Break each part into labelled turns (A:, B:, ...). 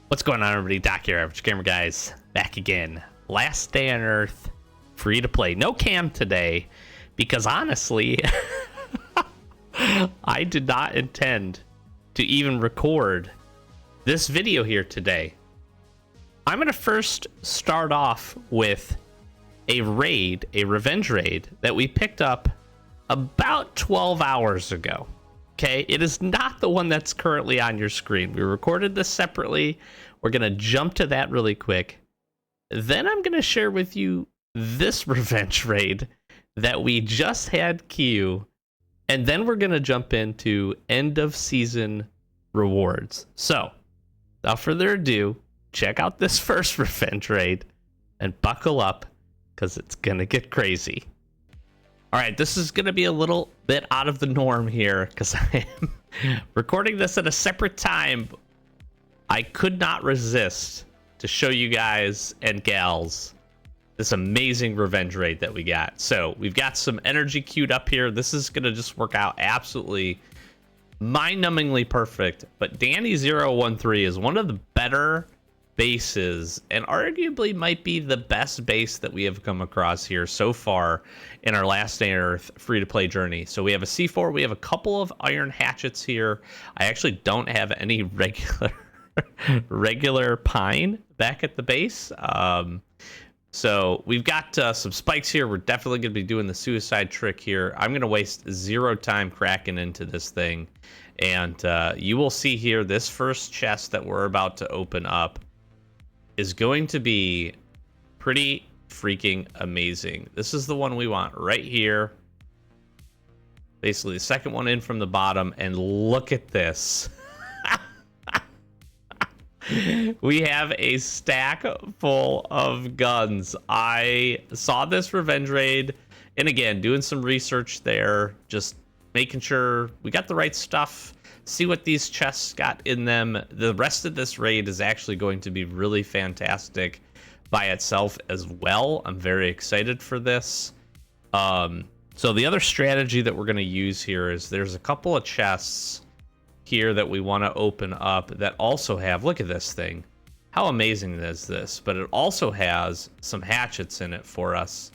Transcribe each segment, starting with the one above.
A: What's going on, everybody? Doc here, Average Gamer Guys, back again. Last day on Earth, free to play. No cam today, because honestly, I did not intend to even record this video here today. I'm going to first start off with a raid, a revenge raid, that we picked up about 12 hours ago. Okay, it is not the one that's currently on your screen. We recorded this separately. We're going to jump to that really quick. Then I'm going to share with you this revenge raid that we just had queue. And then we're going to jump into end of season rewards. So, without further ado, check out this first revenge raid and buckle up because it's going to get crazy. All right, this is going to be a little bit out of the norm here because I am recording this at a separate time. I could not resist to show you guys and gals this amazing revenge raid that we got. So we've got some energy queued up here. This is going to just work out absolutely mind-numbingly perfect. But Danny013 is one of the better bases and arguably might be the best base that we have come across here so far in our Last Day on Earth free-to-play journey. So we have a C4, we have a couple of iron hatchets here. I actually don't have any regular pine back at the base. So we've got some spikes here. We're definitely going to be doing the suicide trick here. I'm going to waste zero time cracking into this thing. And you will see here this first chest that we're about to open up is going to be pretty freaking amazing. This is the one we want right here. Basically the second one in from the bottom, and look at this. We have a stack full of guns. I saw this revenge raid, and again, doing some research there, just making sure we got the right stuff, see what these chests got in them. The rest of this raid is actually going to be really fantastic by itself as well. I'm very excited for this. So the other strategy that we're going to use here is there's a couple of chests here that we want to open up that also have, look at this thing. How amazing is this? But it also has some hatchets in it for us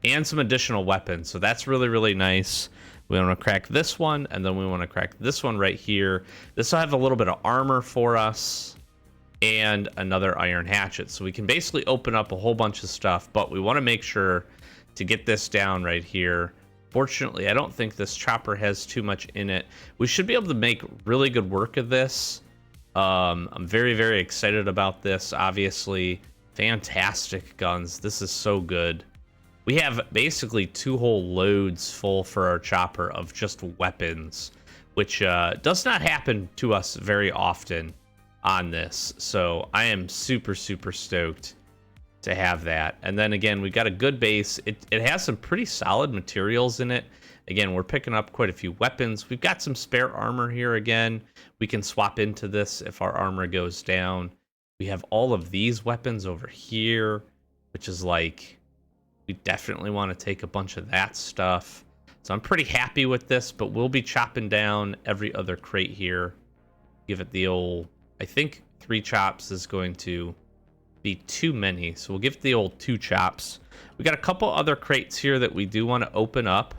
A: and some additional weapons. So that's really, really nice. We want to crack this one, and then we want to crack this one right here. This will have a little bit of armor for us and another iron hatchet. So we can basically open up a whole bunch of stuff, but we want to make sure to get this down right here. Fortunately, I don't think this chopper has too much in it. We should be able to make really good work of this. I'm very, very excited about this. Obviously, fantastic guns. This is so good. We have basically two whole loads full for our chopper of just weapons, which does not happen to us very often on this. So I am super, super stoked to have that. And then again, we got a good base. It has some pretty solid materials in it. Again, we're picking up quite a few weapons. We've got some spare armor here again. We can swap into this if our armor goes down. We have all of these weapons over here, which is like, we definitely want to take a bunch of that stuff. So I'm pretty happy with this, but we'll be chopping down every other crate here. Give it the old, I think 3 chops is going to be too many, so we'll give it the old 2 chops. We got a couple other crates here that we do want to open up,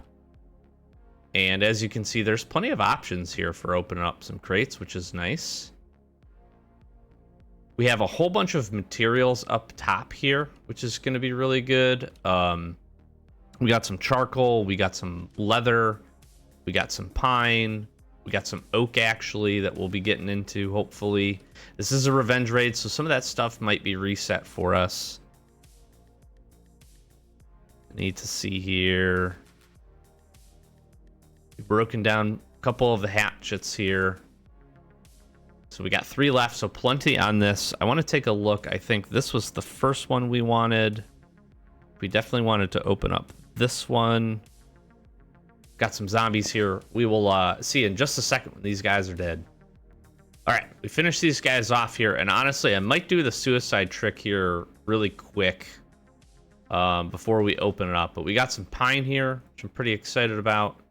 A: and as you can see, there's plenty of options here for opening up some crates, which is nice. We have a whole bunch of materials up top here, which is going to be really good. We got some charcoal, we got some leather, we got some pine, we got some oak actually that we'll be getting into hopefully. This is a revenge raid, so some of that stuff might be reset for us. I need to see here. We've broken down a couple of the hatchets here. So we got 3 left, so plenty on this. I want to take a look. I think this was the first one we wanted. We definitely wanted to open up this one. Got some zombies here. We will see in just a second when these guys are dead. All right, we finished these guys off here, and honestly, I might do the suicide trick here really quick before we open it up. But we got some pine here, which I'm pretty excited about.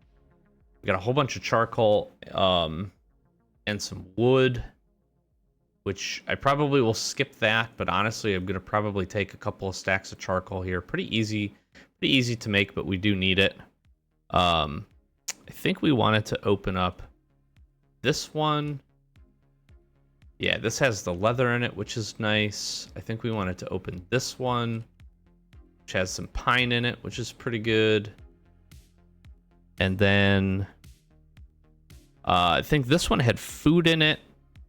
A: We got a whole bunch of charcoal and some wood, which I probably will skip that, but honestly, I'm gonna probably take a couple of stacks of charcoal here. Pretty easy to make, but we do need it. I think we wanted to open up this one. Yeah, this has the leather in it, which is nice. I think we wanted to open this one, which has some pine in it, which is pretty good. And then I think this one had food in it.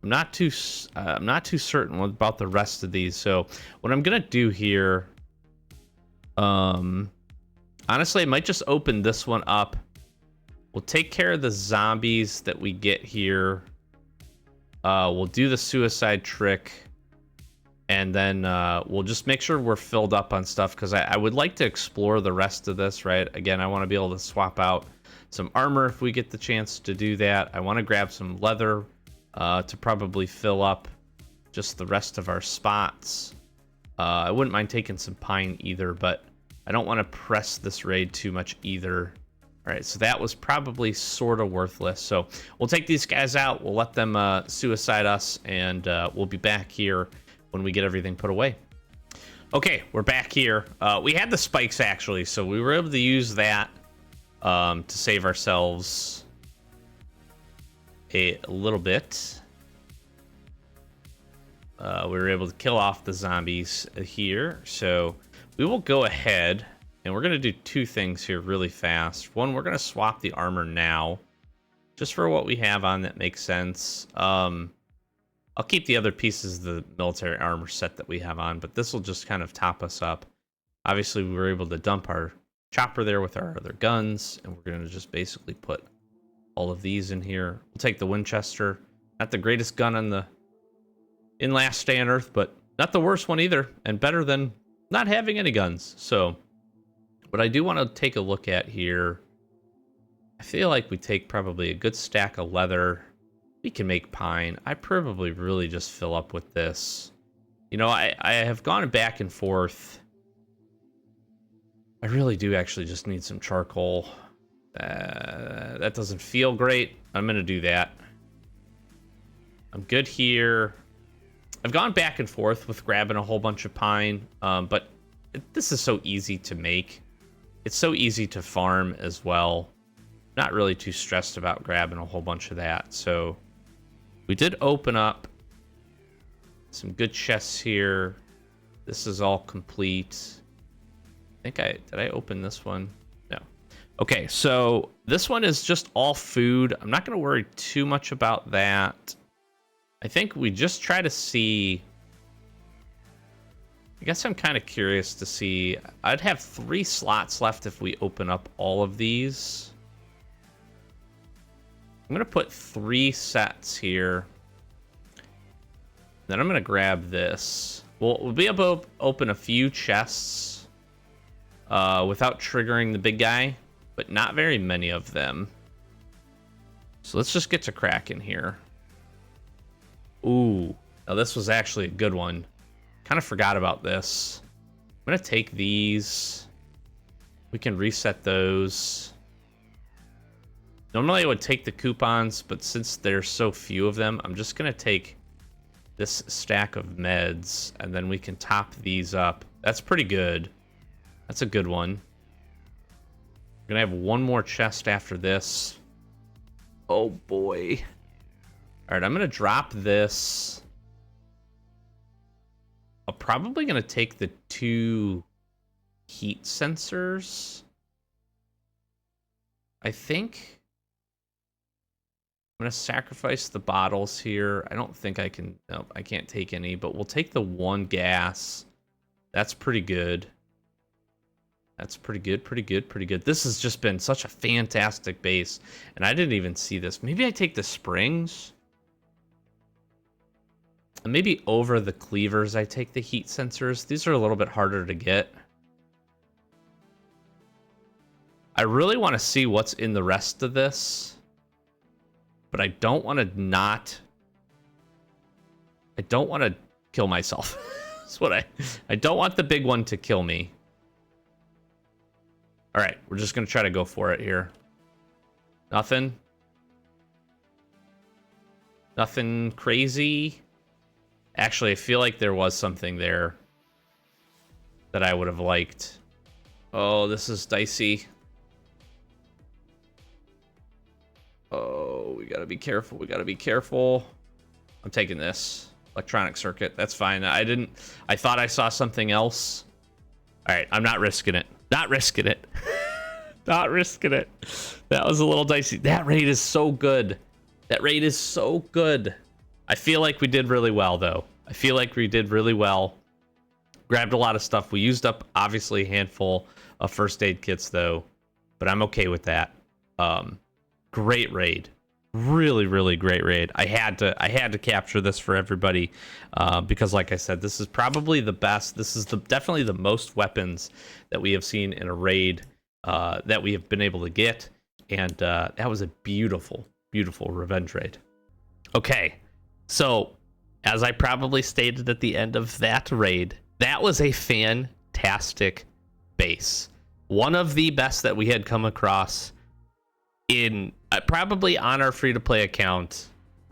A: I'm not too certain about the rest of these. So what I'm gonna do here, honestly, I might just open this one up. We'll take care of the zombies that we get here. We'll do the suicide trick, and then we'll just make sure we're filled up on stuff, because I would like to explore the rest of this, right? Again, I want to be able to swap out some armor if we get the chance to do that. I want to grab some leather to probably fill up just the rest of our spots. I wouldn't mind taking some pine either, but I don't want to press this raid too much either. All right, so that was probably sort of worthless. So we'll take these guys out. We'll let them suicide us, and we'll be back here when we get everything put away. Okay, we're back here. We had the spikes, actually, so we were able to use that to save ourselves a little bit. We were able to kill off the zombies here. So we will go ahead, and we're going to do two things here really fast. One, we're going to swap the armor now, just for what we have on that makes sense. I'll keep the other pieces of the military armor set that we have on, but this will just kind of top us up. Obviously, we were able to dump our chopper there with our other guns, and we're going to just basically put all of these in here. We'll take the Winchester. Not the greatest gun in Last Stand Earth, but not the worst one either, and better than not having any guns. So what I do want to take a look at here, I feel like we take probably a good stack of leather. We can make pine. I probably really just fill up with this. You know, I have gone back and forth. I really do actually just need some charcoal. That doesn't feel great. I'm going to do that. I'm good here. I've gone back and forth with grabbing a whole bunch of pine, but this is so easy to make. It's so easy to farm as well. Not really too stressed about grabbing a whole bunch of that. So we did open up some good chests here. This is all complete. I think did I open this one? No. Okay, so this one is just all food. I'm not going to worry too much about that. I think we just try to see. I guess I'm kind of curious to see. I'd have 3 slots left if we open up all of these. I'm going to put 3 sets here. Then I'm going to grab this. We'll be able to open a few chests without triggering the big guy, but not very many of them. So let's just get to cracking here. Ooh, now this was actually a good one. Kind of forgot about this. I'm going to take these. We can reset those. Normally I would take the coupons, but since there's so few of them, I'm just going to take this stack of meds, and then we can top these up. That's pretty good. That's a good one. We're going to have one more chest after this. Oh, boy. All right, I'm going to drop this. I'm probably going to take the 2 heat sensors. I think I'm going to sacrifice the bottles here. I don't think I can. No, I can't take any, but we'll take the 1 gas. That's pretty good. That's pretty good, pretty good, pretty good. This has just been such a fantastic base, and I didn't even see this. Maybe I take the springs. And maybe over the cleavers, I take the heat sensors. These are a little bit harder to get. I really want to see what's in the rest of this. But I don't want to not... I don't want to kill myself. That's what I don't want the big one to kill me. All right, we're just going to try to go for it here. Nothing. Nothing crazy. Actually, I feel like there was something there that I would have liked. Oh, this is dicey. Oh, we gotta be careful. We gotta be careful. I'm taking this. Electronic circuit. That's fine. I thought I saw something else. All right, I'm not risking it. Not risking it. Not risking it. That was a little dicey. That raid is so good. That raid is so good. I feel like we did really well, though. I feel like we did really well. Grabbed a lot of stuff. We used up, obviously, a handful of first aid kits, though. But I'm okay with that. Great raid. Really, really great raid. I had to capture this for everybody because, like I said, this is probably the best. This is definitely the most weapons that we have seen in a raid that we have been able to get, and that was a beautiful, beautiful revenge raid. Okay, so as I probably stated at the end of that raid, that was a fantastic base. One of the best that we had come across in probably on our free-to-play account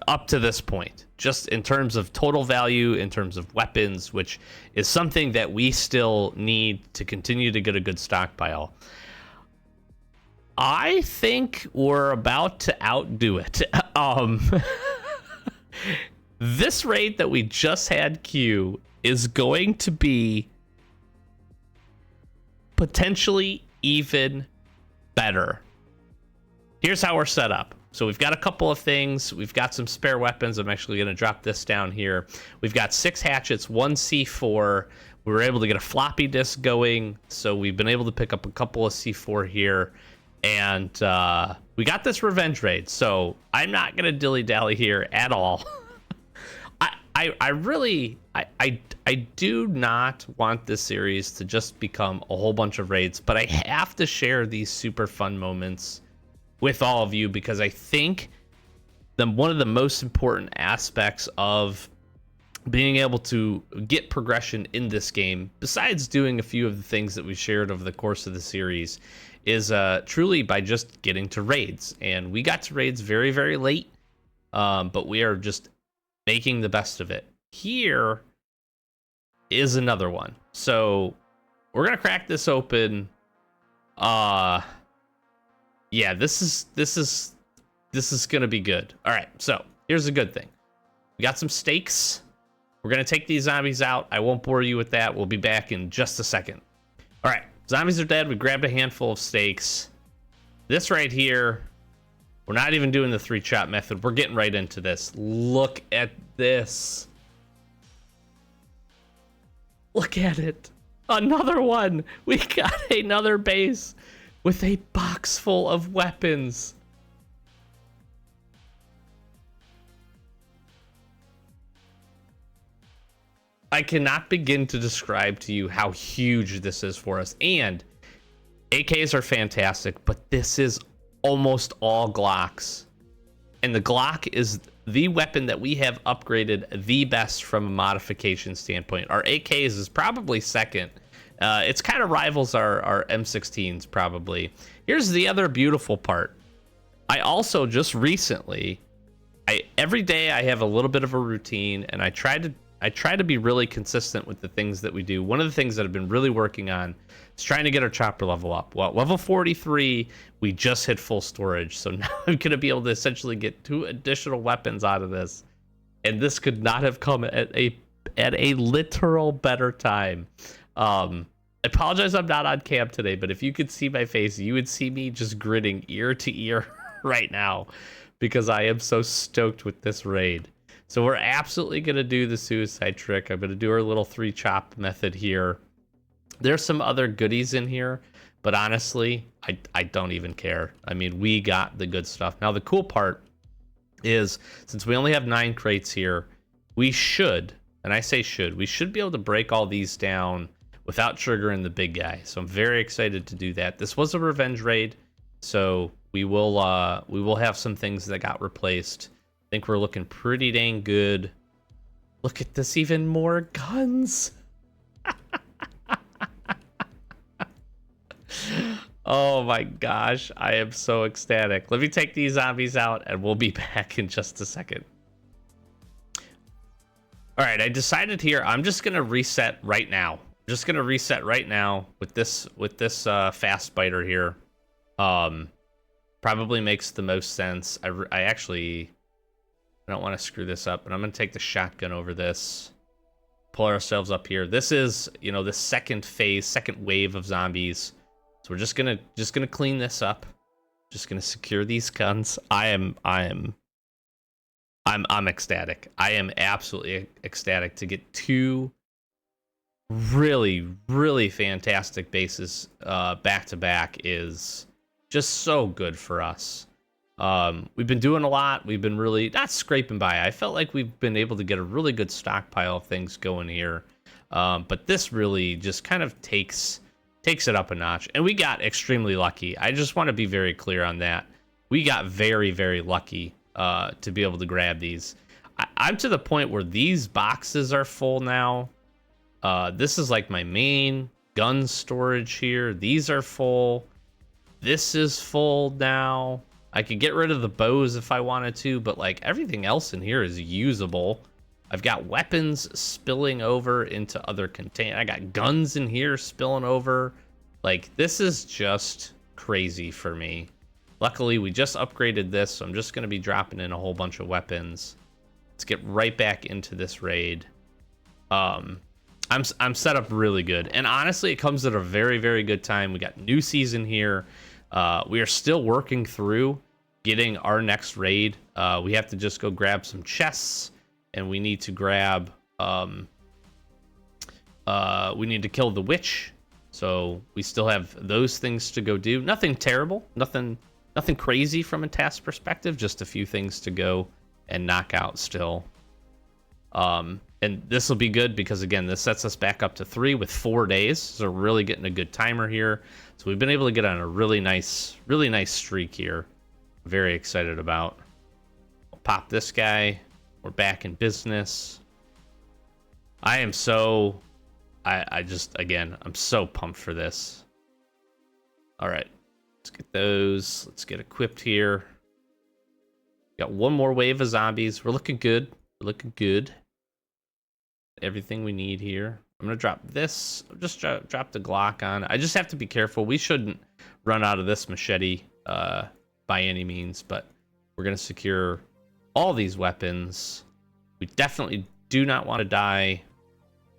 A: up to this point, just in terms of total value, in terms of weapons, which is something that we still need to continue to get a good stockpile. I think we're about to outdo it. This raid that we just had queue is going to be potentially even better. Here's how we're set up. So we've got a couple of things. We've got some spare weapons. I'm actually going to drop this down here. We've got 6 hatchets, 1 C4. We were able to get a floppy disk going, so we've been able to pick up a couple of C4 here. And we got this revenge raid, so I'm not going to dilly-dally here at all. I do not want this series to just become a whole bunch of raids, but I have to share these super fun moments with all of you because I think one of the most important aspects of being able to get progression in this game, besides doing a few of the things that we shared over the course of the series, is truly by just getting to raids. And we got to raids very, very late, but we are just making the best of it. Here is another one. So we're gonna crack this open. Yeah, this is gonna be good. All right, so here's a good thing. We got some steaks. We're gonna take these zombies out. I won't bore you with that. We'll be back in just a second. All right, zombies are dead. We grabbed a handful of steaks. This right here, we're not even doing the 3-chop method. We're getting right into this. Look at this. Look at it. Another one. We got another base with a box full of weapons. I cannot begin to describe to you how huge this is for us. And AKs are fantastic, but this is almost all Glocks. And the Glock is the weapon that we have upgraded the best from a modification standpoint. Our AKs is probably second. It's kind of rivals our M16s probably. Here's the other beautiful part. I also just recently, every day I have a little bit of a routine, and I try to be really consistent with the things that we do. One of the things that I've been really working on is trying to get our chopper level up. Well, level 43, we just hit full storage. So now I'm going to be able to essentially get 2 additional weapons out of this. And this could not have come at a literal better time. I apologize I'm not on cam today, but if you could see my face, you would see me just grinning ear to ear right now because I am so stoked with this raid. So we're absolutely going to do the suicide trick. I'm going to do our little 3-chop method here. There's some other goodies in here, but honestly, I don't even care. I mean, we got the good stuff. Now, the cool part is, since we only have 9 crates here, we should, and I say should, we should be able to break all these down without triggering the big guy. So I'm very excited to do that. This was a revenge raid, so we will have some things that got replaced. I think we're looking pretty dang good. Look at this, even more guns. Oh my gosh, I am so ecstatic. Let me take these zombies out and we'll be back in just a second. All right, I decided here I'm just gonna reset right now. Just gonna reset right now with this fast biter here. Probably makes the most sense. I actually don't want to screw this up, but I'm gonna take the shotgun over this. Pull ourselves up here. This is, you know, the second phase, second wave of zombies. So we're just gonna clean this up. Just gonna secure these guns. I'm ecstatic. I am absolutely ecstatic to get two really, really fantastic bases back to back is just so good for us. We've been doing a lot. We've been really not scraping by. I felt like we've been able to get a really good stockpile of things going here. But this really just kind of takes it up a notch. And we got extremely lucky. I just want to be very clear on that. We got very, very lucky to be able to grab these. I'm to the point where these boxes are full now. This is like my main gun storage here. These are full. This is full now. I could get rid of the bows if I wanted to, but like everything else in here is usable. I've got weapons spilling over into other containers. I got guns in here spilling over. Like, this is just crazy for me. Luckily, we just upgraded this, so I'm just going to be dropping in a whole bunch of weapons. Let's get right back into this raid. I'm set up really good. And honestly, it comes at a very, very good time. We got new season here. We are still working through getting our next raid. We have to just go grab some chests, and we need to grab we need to kill the witch. So we still have those things to go do. Nothing terrible, nothing crazy from a task perspective, just a few things to go and knock out still. And this will be good because, again, this sets us back up to 3 with 4 days. So we're really getting a good timer here. So we've been able to get on a really nice streak here. Very excited about. We'll pop this guy. We're back in business. I am so... I just, again, I'm so pumped for this. All right. Let's get those. Let's get equipped here. Got one more wave of zombies. We're looking good. We're looking good. Everything we need here. I'm gonna drop this. Just drop the Glock on. I just have to be careful. We shouldn't run out of this machete by any means, but we're gonna secure all these weapons. We definitely do not want to die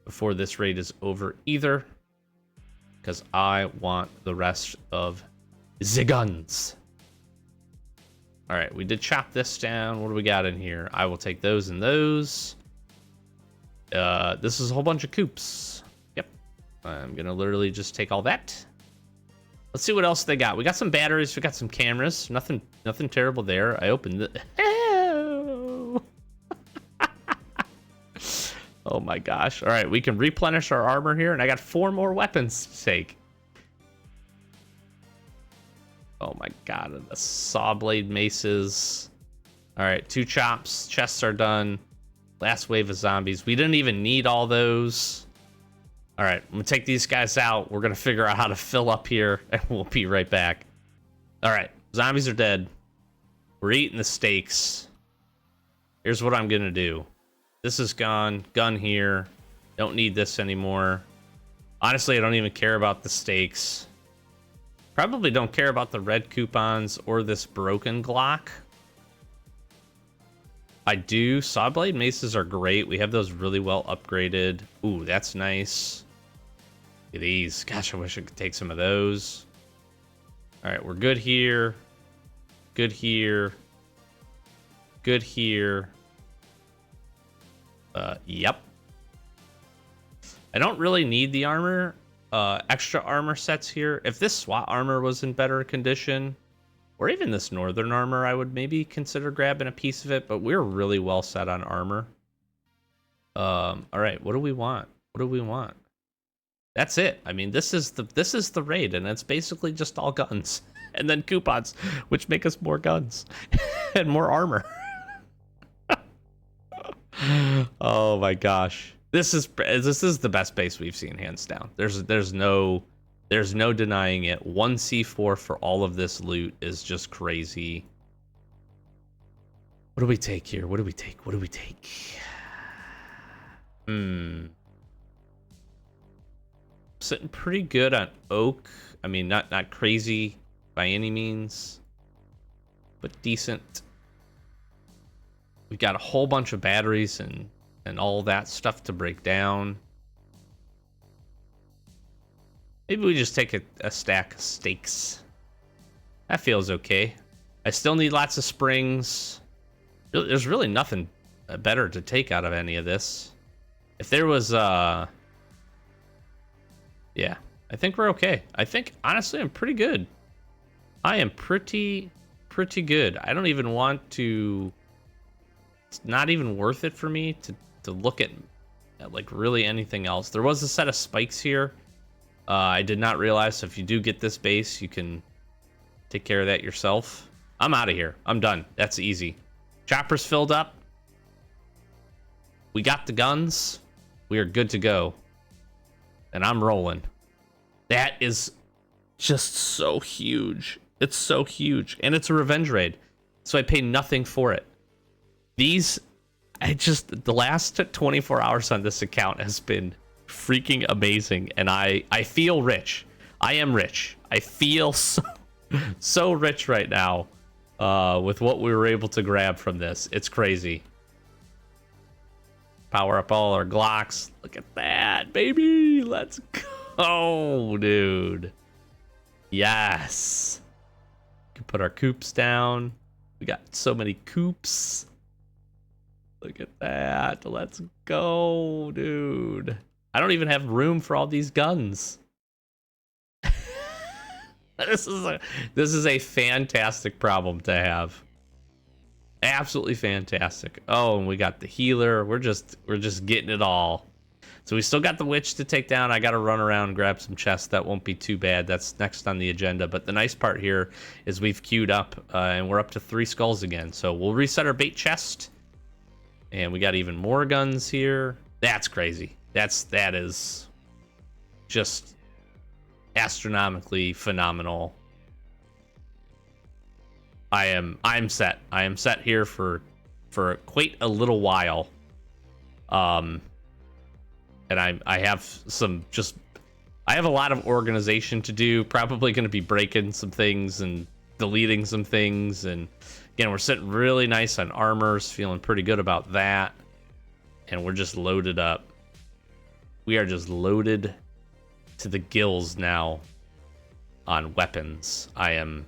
A: before this raid is over either, because I want the rest of the guns. All right, we did chop this down. What do we got in here? I will take those and those. This is a whole bunch of coops. Yep. I'm gonna literally just take all that. Let's see what else they got. We got some batteries. We got some cameras. Nothing terrible there. I opened it. Oh my gosh. All right, we can replenish our armor here, and I got 4 more weapons to take. Oh my god, the saw blade maces. All right, 2 chops. Chests are done. Last wave of zombies. We didn't even need all those. All right, I'm gonna take these guys out. We're gonna figure out how to fill up here, and we'll be right back. All right, zombies are dead. We're eating the steaks. Here's what I'm gonna do. This is gone. Gun here. Don't need this anymore. Honestly, I don't even care about the steaks. Probably don't care about the red coupons or this broken Glock. I do. Sawblade maces are great. We have those really well upgraded. Ooh, that's nice. Look at these. Gosh, I wish I could take some of those. All right, we're good here. Good here. Good here. Yep. I don't really need the armor. Extra armor sets here. If this SWAT armor was in better condition, or even this northern armor, I would maybe consider grabbing a piece of it, but we're really well set on armor. All right, what do we want? What do we want? That's it. I mean, this is the raid, and it's basically just all guns. And then coupons, which make us more guns and more armor. Oh my gosh. This is the best base we've seen, hands down. There's no denying it. 1 C4 for all of this loot is just crazy. What do we take here? What do we take? What do we take? Sitting pretty good on oak. I mean, not crazy by any means, but decent. We've got a whole bunch of batteries and all that stuff to break down. Maybe we just take a stack of steaks. That feels okay. I still need lots of springs. There's really nothing better to take out of any of this. If there was, yeah, I think we're okay. I think, honestly, I'm pretty good. I am pretty good. I don't even want to... It's not even worth it for me to look at like really anything else. There was a set of spikes here. I did not realize if you do get this base, you can take care of that yourself. I'm out of here. I'm done. That's easy. Chopper's filled up. We got the guns. We are good to go. And I'm rolling. That is just so huge. It's so huge. And it's a revenge raid. So I pay nothing for it. The last 24 hours on this account has been freaking amazing. And I feel rich. I am rich. I feel so rich right now with what we were able to grab from this. It's crazy. Power up all our Glocks. Look at that, baby. Let's go, dude. Yes. We can put our coops down. We got so many coops. Look at that. Let's go, dude. I don't even have room for all these guns. This is a fantastic problem to have. Absolutely fantastic. Oh, and we got the healer. We're just getting it all. So we still got the witch to take down. I got to run around and grab some chests. That won't be too bad. That's next on the agenda. But the nice part here is we've queued up and we're up to 3 skulls again. So we'll reset our bait chest. And we got even more guns here. That's crazy. That is just astronomically phenomenal. I'm set. I am set here for quite a little while. And I have I have a lot of organization to do. Probably going to be breaking some things and deleting some things. And again, we're sitting really nice on armors, feeling pretty good about that. And we're just loaded up. We are just loaded to the gills now on weapons. I am...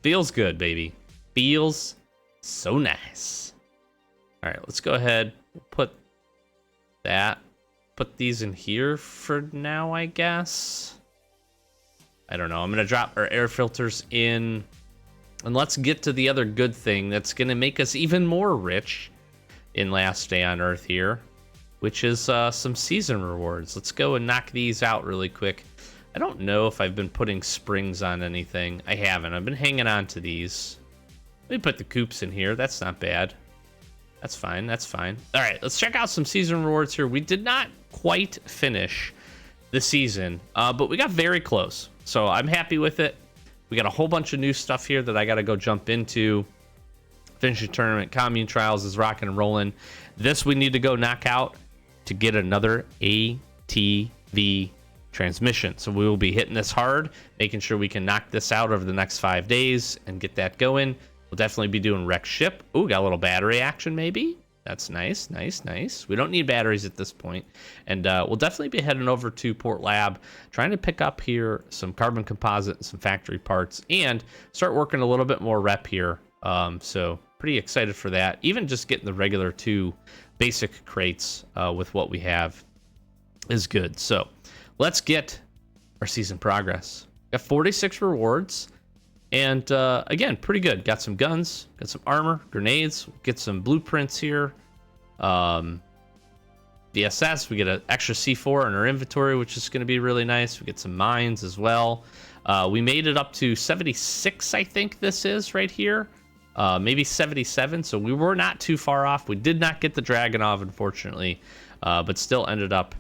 A: feels good, baby. Feels so nice. All right, let's go ahead. We'll put these in here for now, I guess. I don't know. I'm going to drop our air filters in. And let's get to the other good thing that's going to make us even more rich in Last Day on Earth here, which is some season rewards. Let's go and knock these out really quick. I don't know if I've been putting springs on anything. I haven't. I've been hanging on to these. Let me put the coops in here. That's not bad. That's fine. That's fine. All right, let's check out some season rewards here. We did not quite finish the season, but we got very close. So I'm happy with it. We got a whole bunch of new stuff here that I got to go jump into. Finish the tournament. Commune Trials is rocking and rolling. This we need to go knock out to get another ATV transmission. So we will be hitting this hard, making sure we can knock this out over the next 5 days and get that going. We'll definitely be doing wreck ship. Ooh, got a little battery action maybe. That's nice, nice, nice. We don't need batteries at this point. And we'll definitely be heading over to Port Lab, trying to pick up here some carbon composite and some factory parts, and start working a little bit more rep here. So pretty excited for that. Even just getting the regular 2 basic crates with what we have is good. So let's get our season progress. Got 46 rewards. And again, pretty good. Got some guns, got some armor, grenades, get some blueprints here. VSS, we get an extra C4 in our inventory, which is going to be really nice. We get some mines as well. We made it up to 76, I think this is right here. Maybe 77, so we were not too far off. We did not get the Dragonov, unfortunately, but still ended up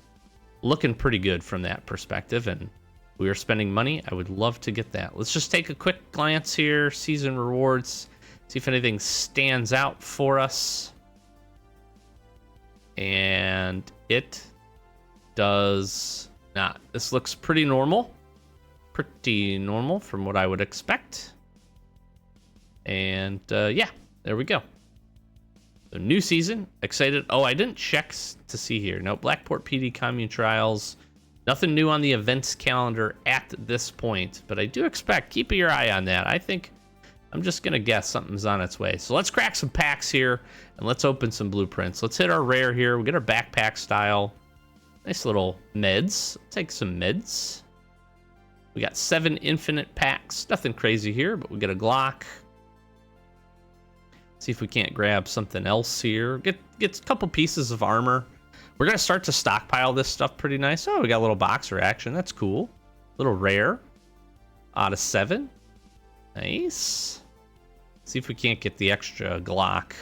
A: looking pretty good from that perspective. And we are spending money. I would love to get that. Let's just take a quick glance here. Season rewards. See if anything stands out for us. And it does not. This looks pretty normal. Pretty normal from what I would expect. And yeah, there we go. The new season, excited. Oh, I didn't check to see here. No, Blackport PD Commune Trials. Nothing new on the events calendar at this point, but I do expect, keep your eye on that. I think, I'm just going to guess something's on its way. So let's crack some packs here, and let's open some blueprints. Let's hit our rare here. We get our backpack style. Nice little meds. Take some meds. We got 7 infinite packs. Nothing crazy here, but we get a Glock. See if we can't grab something else here. Get a couple pieces of armor. We're going to start to stockpile this stuff pretty nice. Oh, we got a little boxer action. That's cool. Little rare. Out of 7. Nice. See if we can't get the extra Glock.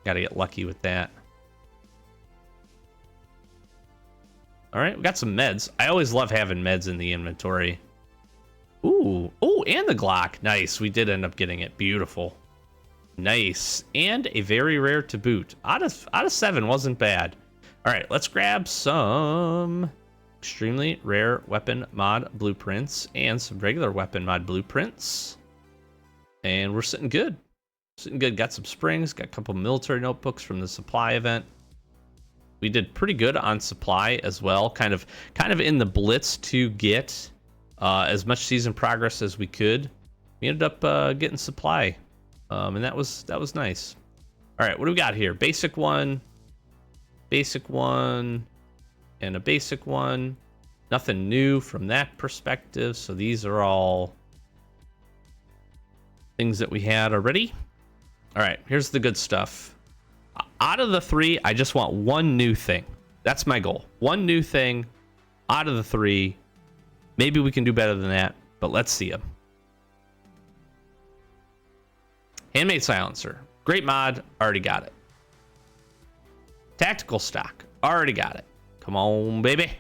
A: Got to get lucky with that. All right, we got some meds. I always love having meds in the inventory. Ooh. Oh, and the Glock. Nice. We did end up getting it. Beautiful. Nice. And a very rare to boot. Out of 7 wasn't bad. All right, let's grab some extremely rare weapon mod blueprints and some regular weapon mod blueprints. And we're sitting good. Sitting good. Got some springs. Got a couple military notebooks from the supply event. We did pretty good on supply as well. Kind of in the blitz to get as much season progress as we could. We ended up getting supply. And that was nice. All right, what do we got here? Basic one, and a basic one. Nothing new from that perspective. So these are all things that we had already. All right, here's the good stuff. Out of the 3, I just want one new thing. That's my goal. One new thing out of the 3. Maybe we can do better than that, but let's see them. Handmade silencer. Great mod. Already got it. Tactical stock. Already got it. Come on, baby.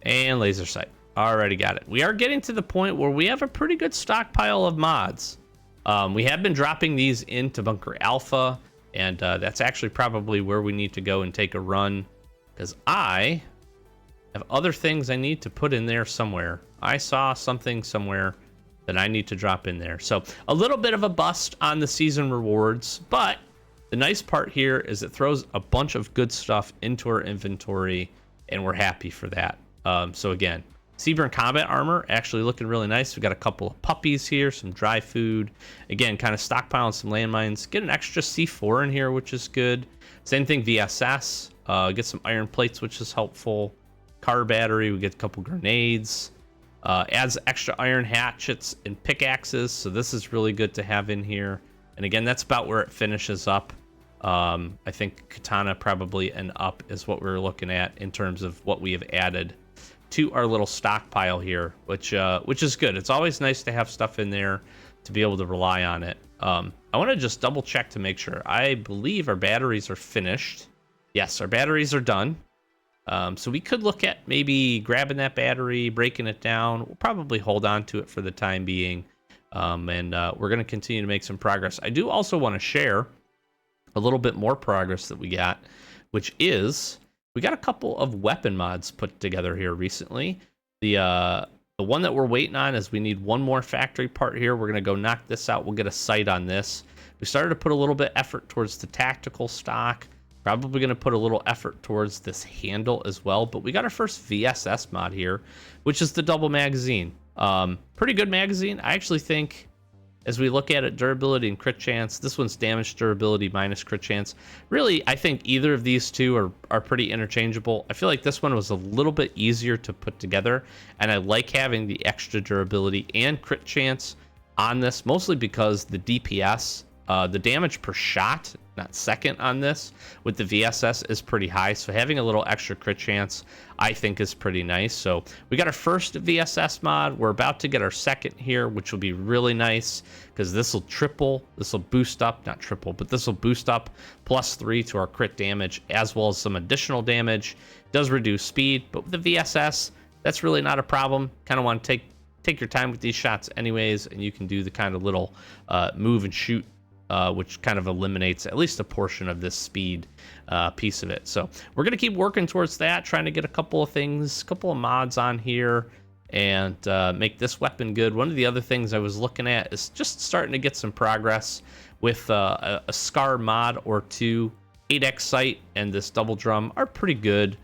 A: And laser sight. Already got it. We are getting to the point where we have a pretty good stockpile of mods. We have been dropping these into Bunker Alpha, and that's actually probably where we need to go and take a run, because I have other things I need to put in there somewhere. I saw something somewhere that I need to drop in there. So a little bit of a bust on the season rewards, but the nice part here is it throws a bunch of good stuff into our inventory, and we're happy for that. So again, Seaburn combat armor actually looking really nice. We got a couple of puppies here, some dry food. Again, kind of stockpiling some landmines. Get an extra C4 in here, which is good. Same thing, VSS. Get some iron plates, which is helpful. Car battery. We get a couple grenades. Adds extra iron hatchets and pickaxes, so this is really good to have in here. And again, that's about where it finishes up. I think katana probably and up is what we're looking at in terms of what we have added to our little stockpile here, which is good. It's always nice to have stuff in there to be able to rely on it. I want to just double check to make sure. I believe our batteries are finished. Yes, our batteries are done. So we could look at maybe grabbing that battery, breaking it down. We'll probably hold on to it for the time being. And we're going to continue to make some progress. I do also want to share a little bit more progress that we got, which is we got a couple of weapon mods put together here recently. The one that we're waiting on is we need one more factory part here. We're going to go knock this out. We'll get a sight on this. We started to put a little bit effort towards the tactical stock. Probably going to put a little effort towards this handle as well. But we got our first VSS mod here, which is the double magazine. Pretty good magazine. I actually think, as we look at it, durability and crit chance, this one's damage durability minus crit chance. Really, I think either of these two are pretty interchangeable. I feel like this one was a little bit easier to put together, and I like having the extra durability and crit chance on this, mostly because the DPS, the damage per shot, not second on this, with the VSS is pretty high. So having a little extra crit chance, I think, is pretty nice. So we got our first VSS mod. We're about to get our second here, which will be really nice because this will boost up, not triple, but this will boost up +3 to our crit damage, as well as some additional damage. It does reduce speed, but with the VSS, that's really not a problem. Kind of want to take your time with these shots anyways, and you can do the kind of little move and shoot which kind of eliminates at least a portion of this speed piece of it. So we're going to keep working towards that, trying to get a couple of things, a couple of mods on here, and make this weapon good. One of the other things I was looking at is just starting to get some progress with a Scar mod or two. 8x sight and this double drum are pretty good.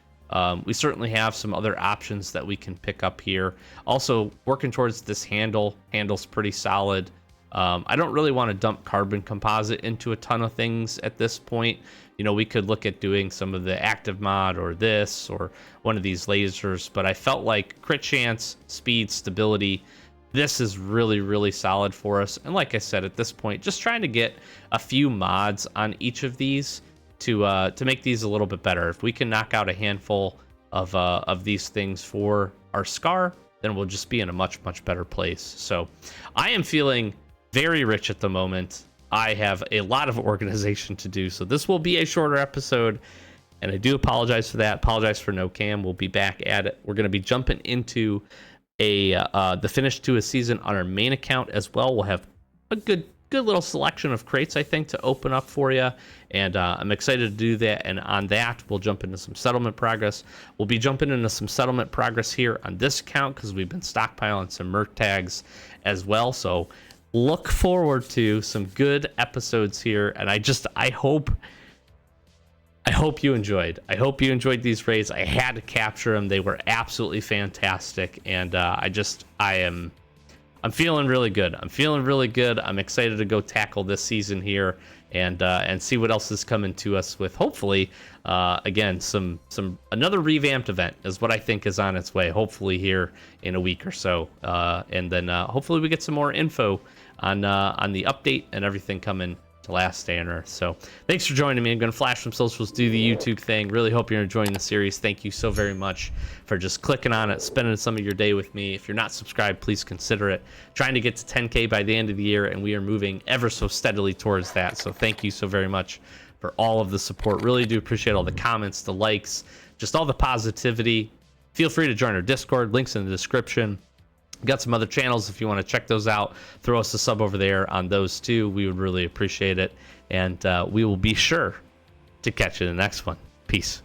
A: We certainly have some other options that we can pick up here. Also, working towards this handle's pretty solid. I don't really want to dump carbon composite into a ton of things at this point. You know, we could look at doing some of the active mod or this or one of these lasers, but I felt like crit chance, speed, stability, this is really, really solid for us. And like I said, at this point, just trying to get a few mods on each of these to make these a little bit better. If we can knock out a handful of these things for our Scar, then we'll just be in a much, much better place. So I am feeling very rich at the moment. I have a lot of organization to do, so this will be a shorter episode, and I do apologize for that. Apologize for no cam. We'll be back at it. We're going to be jumping into the finish to a season on our main account as well. We'll have a good little selection of crates, I think, to open up for you, and I'm excited to do that. And on that, we'll jump into some settlement progress. We'll be jumping into some settlement progress here on this account because we've been stockpiling some merc tags as well. So look forward to some good episodes here, and I hope you enjoyed. I hope you enjoyed these raids. I had to capture them. They were absolutely fantastic, and I'm feeling really good. I'm excited to go tackle this season here and see what else is coming to us with, hopefully, again, another revamped event is what I think is on its way, hopefully here in a week or so. And then hopefully we get some more info on the update and everything coming to Last Day on Earth. So thanks for joining me. I'm going to flash some socials, do the YouTube thing. Really hope you're enjoying the series. Thank you so very much for just clicking on it, spending some of your day with me. If you're not subscribed, please consider it. Trying to get to 10K by the end of the year, and we are moving ever so steadily towards that. So thank you so very much for all of the support. Really do appreciate all the comments, the likes, just all the positivity. Feel free to join our Discord. Links in the description. Got some other channels if you want to check those out. Throw us a sub over there on those too. We would really appreciate it. And we will be sure to catch you in the next one. Peace.